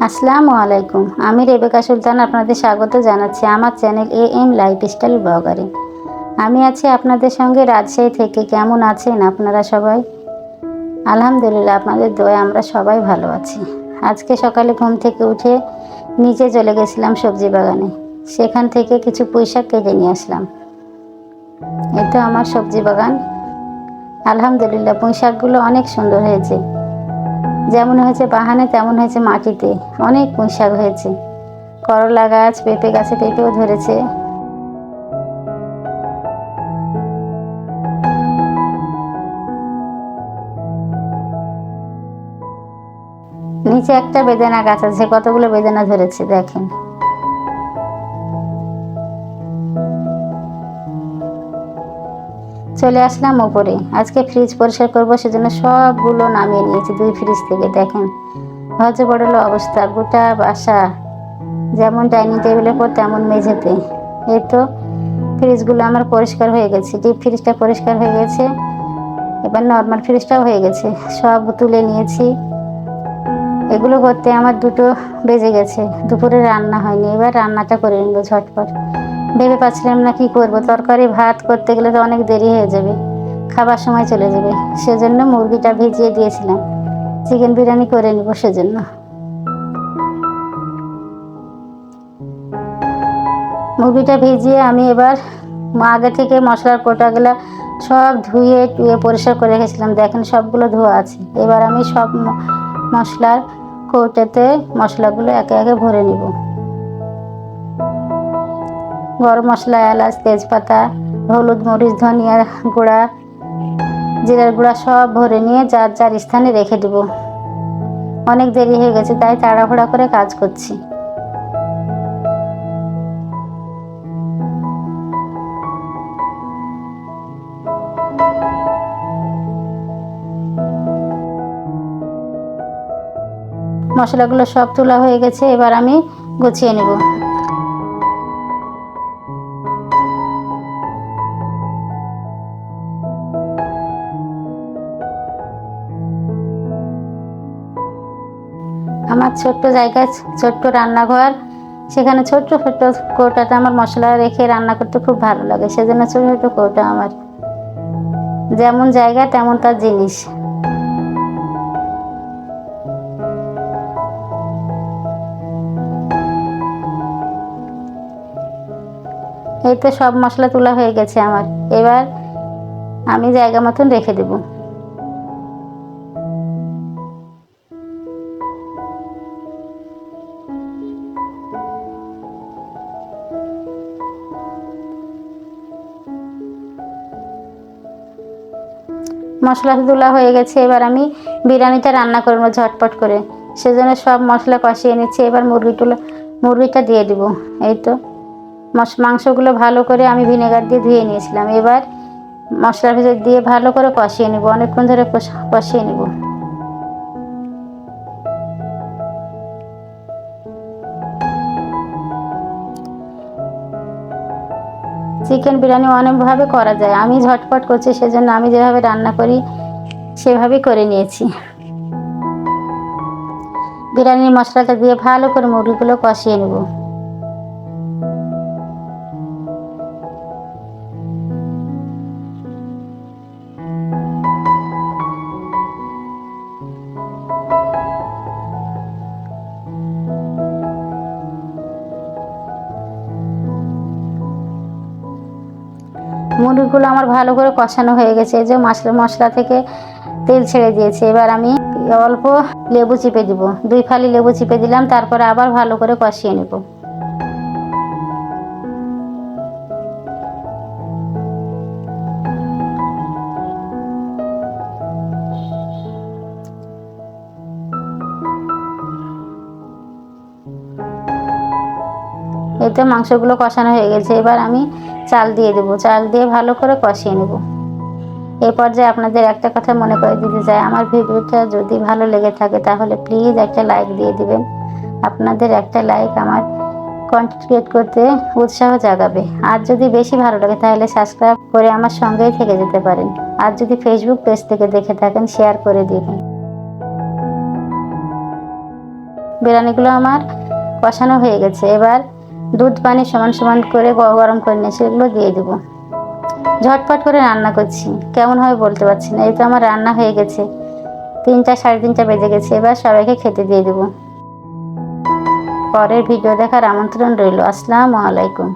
আসসালামু আলাইকুম। আমি রেবেকা সুলতান আপনাদের স্বাগত জানাচ্ছি আমার চ্যানেল AM লাইফস্টাইল ব্লগারে। আমি আছি আপনাদের সঙ্গে রাজশাহী থেকে। কেমন আছেন আপনারা সবাই? আলহামদুলিল্লাহ, আপনাদের দোয়ায় আমরা সবাই ভালো আছি। আজকে সকালে ঘুম থেকে উঠে নিচে চলে গেছিলাম সবজি বাগানে। সেখান থেকে কিছু পুঁইশাক কেটে নিয়ে আসলাম। এই তো আমার সবজি বাগান। আলহামদুলিল্লাহ, পুঁইশাকগুলো অনেক সুন্দর হয়েছে। যেমন হয়েছে বাগানে তেমন হয়েছে মাটিতে। অনেক পুঁইশাক হয়েছে। করলা গাছ, পেঁপে গাছে পেঁপেও ধরেছে। নিচে একটা বেদানা গাছ আছে, কতগুলো বেদানা ধরেছে দেখেন। চলে আসলাম ওপরে। আজকে ফ্রিজ পরিষ্কার করবো, সেজন্য সবগুলো নামিয়ে নিয়েছি 2 ফ্রিজ থেকে। দেখেন হজে পড়ল অবস্থা, গোটা বাসা। যেমন ডাইনিং টেবিলের পর তেমন মেঝেতে। এই তো ফ্রিজগুলো আমার পরিষ্কার হয়ে গেছে। ডিপ ফ্রিজটা পরিষ্কার হয়ে গেছে, এবার নর্মাল ফ্রিজটাও হয়ে গেছে। সব তুলে নিয়েছি। এগুলো করতে আমার 2টো বেজে গেছে। দুপুরে রান্না হয়নি, এবার রান্নাটা করে নেব ঝটপট। ভেবে পাচ্ছিলাম না কি করব। তরকারি ভাত করতে গেলে তো অনেক দেরি হয়ে যাবে, খাবার সময় চলে যাবে। সেজন্য মুরগিটা ভিজিয়ে দিয়েছিলাম, চিকেন বিরিয়ানি করে নেব সেজন্য। মুরগিটা ভিজিয়ে আমি এবার আগে থেকে মশলার কোটাগুলো সব ধুয়ে টুয়ে পরিষ্কার করে রেখেছিলাম। দেখেন সবগুলো ধোয়া আছে। এবার আমি সব মশলার কৌটাতে মশলাগুলো একে একে ভরে নিব। গরম মশলা, এলাচ, তেজপাতা, হলুদ, মরিচ, ধনিয়া গুঁড়া, জিরার গুঁড়া সব ভরে নিয়ে যার যার স্থানে রেখে দেব। অনেক দেরি হয়ে গেছে, তাই তাড়াহুড়া করে কাজ করছি। মশলাগুলো সব তোলা হয়ে গেছে, এবার আমি গুছিয়ে নেব। আমার ছোট্ট জায়গায় ছোট্ট রান্নাঘর, সেখানে ছোট্ট ছোট্ট কৌটাতে আমার মশলা রেখে রান্না করতে খুব ভালো লাগে। সেজন্য ছোট ছোট কৌটা আমার। যেমন জায়গা তেমন তার জিনিস। এই তো সব মশলা তোলা হয়ে গেছে আমার। এবার আমি জায়গা মতন রেখে দেব। মশলা তোলা হয়ে গেছে, এবার আমি বিরিয়ানিটা রান্না করবো ঝটপট করে। সেজন্য সব মশলা কষিয়ে নিচ্ছি। এবার মুরগিটা দিয়ে দিব। এই তো মাংসগুলো ভালো করে আমি ভিনেগার দিয়ে ধুয়ে নিয়েছিলাম। এবার মশলার ভিতর দিয়ে ভালো করে কষিয়ে নেব, অনেকক্ষণ ধরে কষিয়ে নেব। চিকেন বিরিয়ানি অনেকভাবে করা যায়, আমি ঝটপট করছি সেজন্য আমি যেভাবে রান্না করি সেভাবেই করে নিয়েছি। বিরিয়ানির মশলাটা দিয়ে ভালো করে মুরগিগুলো কষিয়ে নেব। মুরগিগুলো আমার ভালো করে কষানো হয়ে গেছে। এই যে মশলা থেকে তেল ছেড়ে দিয়েছে। এবার আমি অল্প লেবু চিপে দিব, 2 ফালি লেবু চিপে দিলাম। তারপরে আবার ভালো করে কষিয়ে নেব। এতে মাংসগুলো কষানো হয়ে গেছে। এবার আমি চাল দিয়ে দেবো, চাল দিয়ে ভালো করে কষিয়ে নেব। এই পর্যায়ে আপনাদের একটা কথা মনে করে দিতে চাই, আমার ভিডিওটা যদি ভালো লেগে থাকে তাহলে প্লিজ একটা লাইক দিয়ে দিবেন। আপনাদের একটা লাইক আমার কন্টেন্ট ক্রিয়েট করতে উৎসাহ জাগাবে। আর যদি বেশি ভালো লাগে তাহলে সাবস্ক্রাইব করে আমার সঙ্গেই থেকে যেতে পারেন। আর যদি ফেসবুক পেজ থেকে দেখে থাকেন শেয়ার করে দিবেন। বিরিয়ানিগুলো আমার কষানো হয়ে গেছে। এবার দুধ পানি সমান সমান করে গরম করে নিয়ে সেগুলো দিয়ে দেবো। ঝটপট করে রান্না করছি, কেমন হবে বলতে পারছি না। এই তো আমার রান্না হয়ে গেছে, 3টা 3:30 বেজে গেছে। এবার সবাইকে খেতে দিয়ে দেবো। পরের ভিডিও দেখার আমন্ত্রণ রইল। আসসালামু আলাইকুম।